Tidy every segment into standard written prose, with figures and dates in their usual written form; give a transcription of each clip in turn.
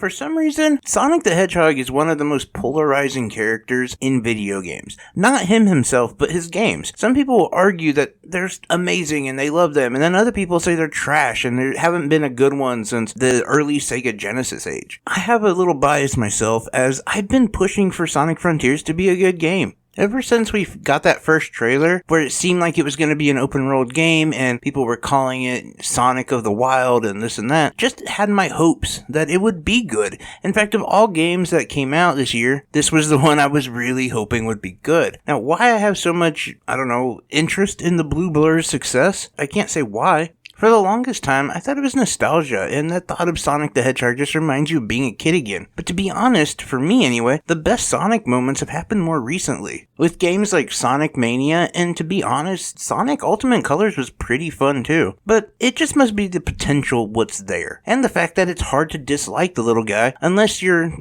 For some reason, Sonic the Hedgehog is one of the most polarizing characters in video games. Not him himself, but his games. Some people will argue that they're amazing and they love them, and then other people say they're trash and there haven't been a good one since the early Sega Genesis age. I have a little bias myself, as I've been pushing for Sonic Frontiers to be a good game. Ever since we got that first trailer, where it seemed like it was going to be an open world game, and people were calling it Sonic of the Wild and this and that, just had my hopes that it would be good. In fact, of all games that came out this year, this was the one I was really hoping would be good. Now, why I have so much, interest in the Blue Blur's success, I can't say why. For the longest time, I thought it was nostalgia, and the thought of Sonic the Hedgehog just reminds you of being a kid again. But to be honest, for me anyway, the best Sonic moments have happened more recently, with games like Sonic Mania, and to be honest, Sonic Ultimate Colors was pretty fun too. But it just must be the potential what's there, and the fact that it's hard to dislike the little guy, unless you're,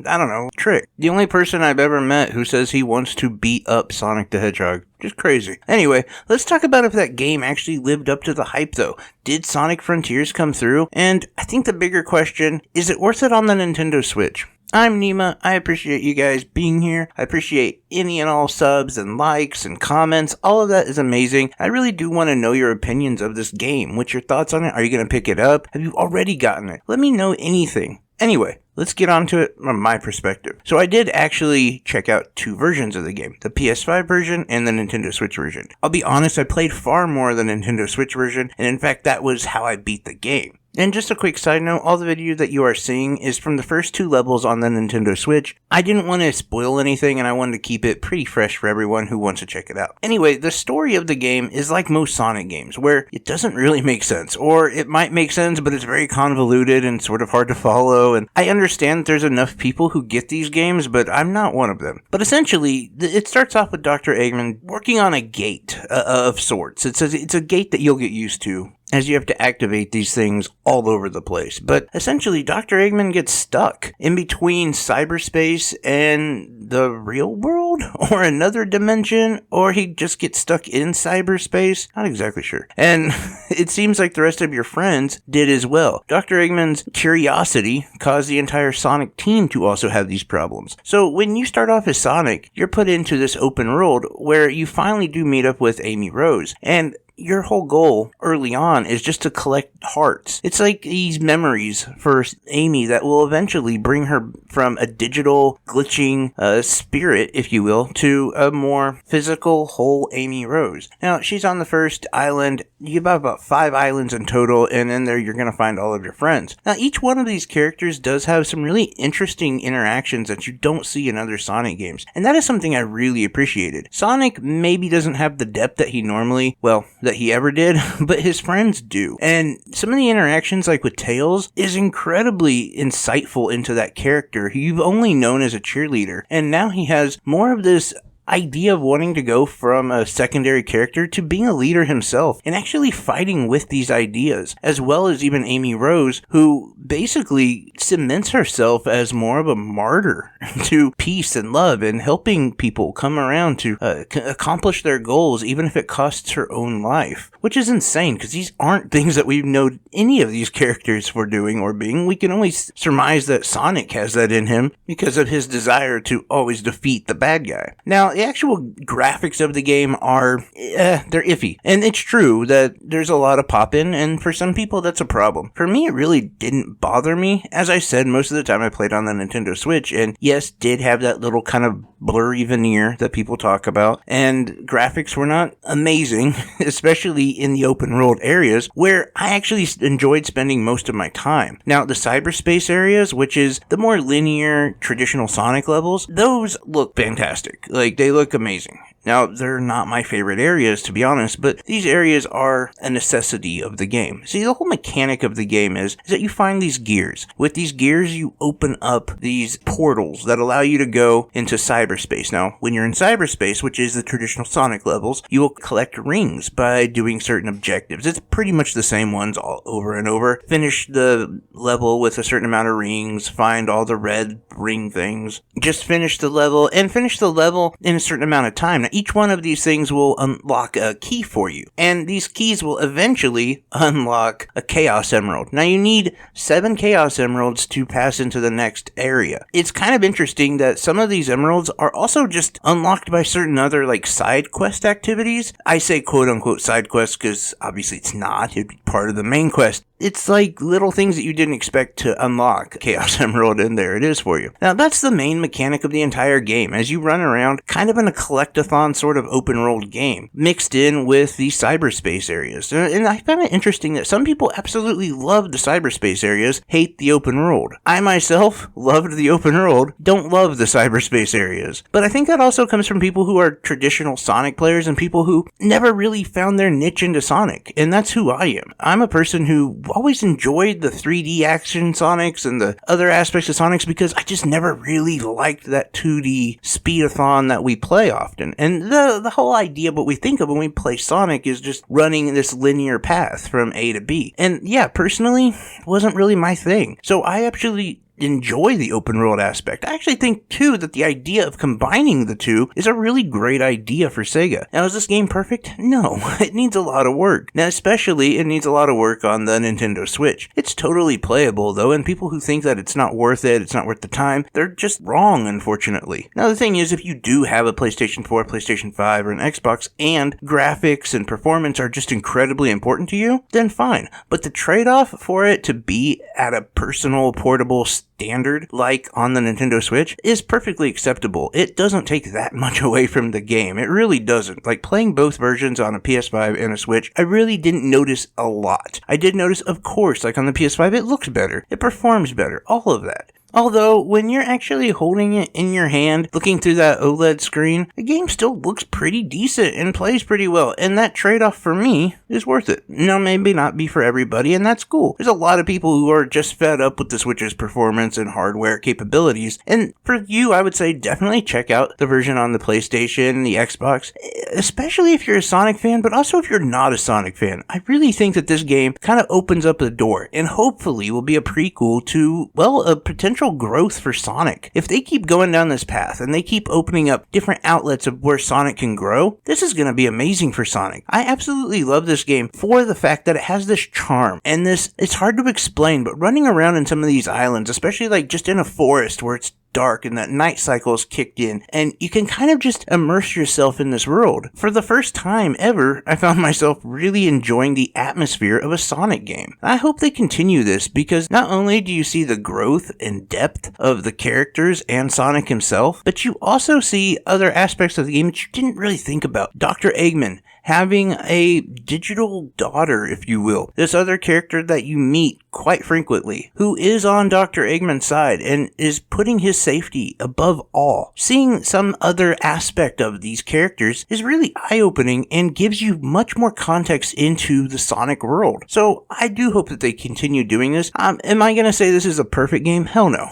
Trick. The only person I've ever met who says he wants to beat up Sonic the Hedgehog. Just crazy. Anyway, let's talk about if that game actually lived up to the hype though. Did Sonic Frontiers come through? And I think the bigger question, is it worth it on the Nintendo Switch? I'm Nima. I appreciate you guys being here. I appreciate any and all subs and likes and comments. All of that is amazing. I really do want to know your opinions of this game. What's your thoughts on it? Are you going to pick it up? Have you already gotten it? Let me know anything. Anyway, let's get on to it from my perspective. So I did actually check out two versions of the game, the PS5 version and the Nintendo Switch version. I'll be honest, I played far more of the Nintendo Switch version, and in fact that was how I beat the game. And just a quick side note, all the video that you are seeing is from the first two levels on the Nintendo Switch. I didn't want to spoil anything, and I wanted to keep it pretty fresh for everyone who wants to check it out. Anyway, the story of the game is like most Sonic games, where it doesn't really make sense, or it might make sense, but it's very convoluted and sort of hard to follow, and I understand that there's enough people who get these games, but I'm not one of them. But essentially, it starts off with Dr. Eggman working on a gate of sorts. It's a gate that you'll get used to, as you have to activate these things all over the place. But essentially, Dr. Eggman gets stuck in between cyberspace and the real world, or another dimension, or he just gets stuck in cyberspace. Not exactly sure. And it seems like the rest of your friends did as well. Dr. Eggman's curiosity caused the entire Sonic team to also have these problems. So when you start off as Sonic, you're put into this open world where you finally do meet up with Amy Rose. And your whole goal early on is just to collect hearts. It's like these memories for Amy that will eventually bring her from a digital glitching spirit, if you will, to a more physical whole Amy Rose. Now, she's on the first island. You have about 5 islands in total, and in there you're going to find all of your friends. Now, each one of these characters does have some really interesting interactions that you don't see in other Sonic games, and that is something I really appreciated. Sonic maybe doesn't have the depth that he ever did, but his friends do. And some of the interactions, like with Tails, is incredibly insightful into that character who you've only known as a cheerleader. And now he has more of this idea of wanting to go from a secondary character to being a leader himself and actually fighting with these ideas, as well as even Amy Rose, who basically cements herself as more of a martyr to peace and love and helping people come around to accomplish their goals, even if it costs her own life, which is insane because these aren't things that we know any of these characters for doing or being. We can only surmise that Sonic has that in him because of his desire to always defeat the bad guy. Now, the actual graphics of the game are, they're iffy. And it's true that there's a lot of pop-in, and for some people that's a problem. For me, it really didn't bother me. As I said, most of the time I played on the Nintendo Switch, and yes, did have that little kind of blurry veneer that people talk about, and graphics were not amazing, especially in the open world areas, where I actually enjoyed spending most of my time. Now, the cyberspace areas, which is the more linear, traditional Sonic levels, those look fantastic. Like, they look amazing. Now, they're not my favorite areas, to be honest, but these areas are a necessity of the game. See, the whole mechanic of the game is that you find these gears. With these gears, you open up these portals that allow you to go into cyberspace. Now, when you're in cyberspace, which is the traditional Sonic levels, you will collect rings by doing certain objectives. It's pretty much the same ones all over and over. Finish the level with a certain amount of rings, find all the red ring things. Just finish the level, and finish the level in a certain amount of time. Now, each one of these things will unlock a key for you, and these keys will eventually unlock a Chaos Emerald. Now you need 7 Chaos Emeralds to pass into the next area. It's kind of interesting that some of these emeralds are also just unlocked by certain other like side quest activities. I say quote unquote side quests because obviously it's not. It'd be part of the main quest. It's like little things that you didn't expect to unlock Chaos Emerald, and there it is for you. Now that's the main mechanic of the entire game, as you run around kind of in a collectathon sort of open world game, mixed in with the cyberspace areas. And I found it interesting that some people absolutely love the cyberspace areas, hate the open world. I myself loved the open world, don't love the cyberspace areas. But I think that also comes from people who are traditional Sonic players and people who never really found their niche into Sonic, and that's who I am. I'm a person who always enjoyed the 3D action Sonics and the other aspects of Sonics because I just never really liked that 2D speedathon that we play often. And the whole idea of what we think of when we play Sonic is just running this linear path from A to B. And yeah, personally, wasn't really my thing. So I actually enjoy the open world aspect. I actually think too that the idea of combining the two is a really great idea for Sega. Now, is this game perfect? No, it needs a lot of work. Now, especially it needs a lot of work on the Nintendo Switch. It's totally playable though, and people who think that it's not worth it, it's not worth the time, they're just wrong, unfortunately. Now, the thing is, if you do have a PlayStation 4, PlayStation 5, or an Xbox, and graphics and performance are just incredibly important to you, then fine. But the trade-off for it to be at a personal, portable standard like on the Nintendo Switch is perfectly acceptable. It doesn't take that much away from the game. It really doesn't. Like playing both versions on a PS5 and a Switch, I really didn't notice a lot. I did notice, of course, like on the PS5, it looks better, it performs better, all of that. Although, when you're actually holding it in your hand, looking through that OLED screen, the game still looks pretty decent and plays pretty well, and that trade-off for me is worth it. Now, maybe not be for everybody, and that's cool. There's a lot of people who are just fed up with the Switch's performance and hardware capabilities, and for you, I would say definitely check out the version on the PlayStation, the Xbox, especially if you're a Sonic fan, but also if you're not a Sonic fan. I really think that this game kind of opens up the door, and hopefully will be a prequel to, well, a potential growth for Sonic. If they keep going down this path and they keep opening up different outlets of where Sonic can grow, this is going to be amazing for Sonic. I absolutely love this game for the fact that it has this charm and this, it's hard to explain, but running around in some of these islands, especially like just in a forest where it's dark and that night cycle is kicked in and you can kind of just immerse yourself in this world. For the first time ever, I found myself really enjoying the atmosphere of a Sonic game. I hope they continue this because not only do you see the growth and depth of the characters and Sonic himself, but you also see other aspects of the game that you didn't really think about. Dr. Eggman having a digital daughter, if you will. This other character that you meet quite frequently, who is on Dr. Eggman's side and is putting his safety above all. Seeing some other aspect of these characters is really eye-opening and gives you much more context into the Sonic world. So I do hope that they continue doing this. Am I going to say this is a perfect game? Hell no.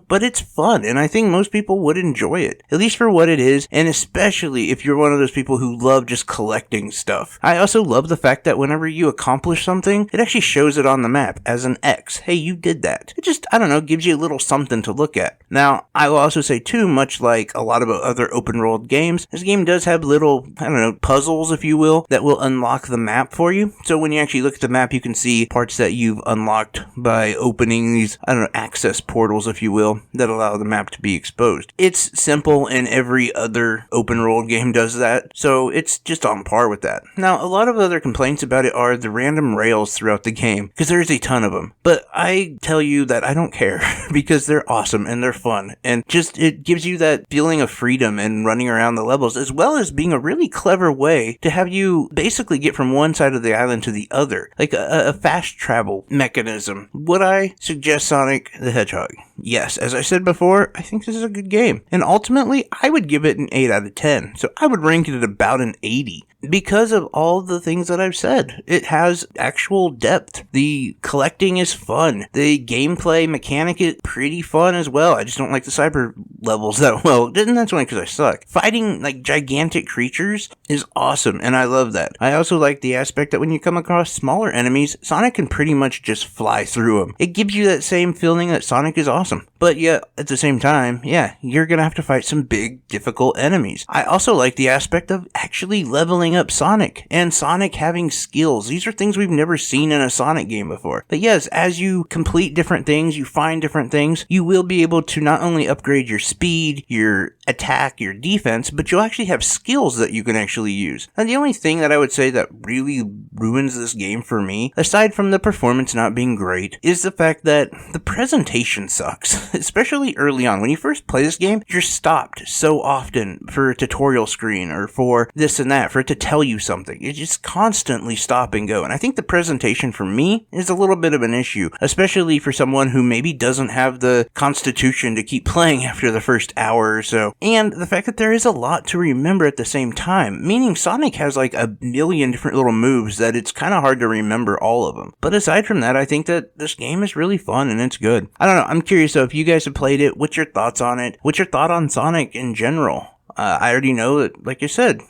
But it's fun, and I think most people would enjoy it, at least for what it is, and especially if you're one of those people who love just collecting stuff. I also love the fact that whenever you accomplish something, it actually shows it on the map as an X. Hey, you did that. It just, I don't know, gives you a little something to look at. Now, I will also say too, much like a lot of other open world games, this game does have little, I don't know, puzzles, if you will, that will unlock the map for you. So when you actually look at the map, you can see parts that you've unlocked by opening these, I don't know, access portals, if you will, that allow the map to be exposed. It's simple, and every other open world game does that, so it's just on par with that. Now, a lot of other complaints about it are the random rails throughout the game, because there's a ton of them. But I tell you that I don't care, because they're awesome and they're fun, and just it gives you that feeling of freedom and running around the levels, as well as being a really clever way to have you basically get from one side of the island to the other, like a fast travel mechanism. Would I suggest Sonic the Hedgehog? Yes, as I said before, I think this is a good game, and ultimately I would give it an 8 out of 10, so I would rank it at about an 80. Because of all the things that I've said. It has actual depth. The collecting is fun. The gameplay mechanic is pretty fun as well. I just don't like the cyber levels that well. And that's only because I suck. Fighting like gigantic creatures is awesome, and I love that. I also like the aspect that when you come across smaller enemies, Sonic can pretty much just fly through them. It gives you that same feeling that Sonic is awesome. awesome. But yet, at the same time, yeah, you're gonna have to fight some big, difficult enemies. I also like the aspect of actually leveling up Sonic, and Sonic having skills. These are things we've never seen in a Sonic game before. But yes, as you complete different things, you find different things, you will be able to not only upgrade your speed, your attack, your defense, but you'll actually have skills that you can actually use. And the only thing that I would say that really ruins this game for me, aside from the performance not being great, is the fact that the presentation sucks. Especially early on. When you first play this game, you're stopped so often for a tutorial screen or for this and that, for it to tell you something. You just constantly stop and go. And I think the presentation for me is a little bit of an issue, especially for someone who maybe doesn't have the constitution to keep playing after the first hour or so. And the fact that there is a lot to remember at the same time, meaning Sonic has like a million different little moves that it's kind of hard to remember all of them. But aside from that, I think that this game is really fun and it's good. I don't know, I'm curious though, if you guys have played it, what's your thoughts on it? What's your thought on Sonic in general? I already know that, like I said,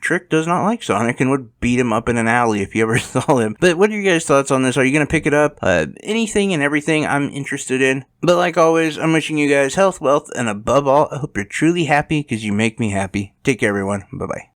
Trick does not like Sonic and would beat him up in an alley if you ever saw him. But what are your guys' thoughts on this? Are you going to pick it up? Anything and everything I'm interested in. But like always, I'm wishing you guys health, wealth, and above all, I hope you're truly happy because you make me happy. Take care, everyone. Bye-bye.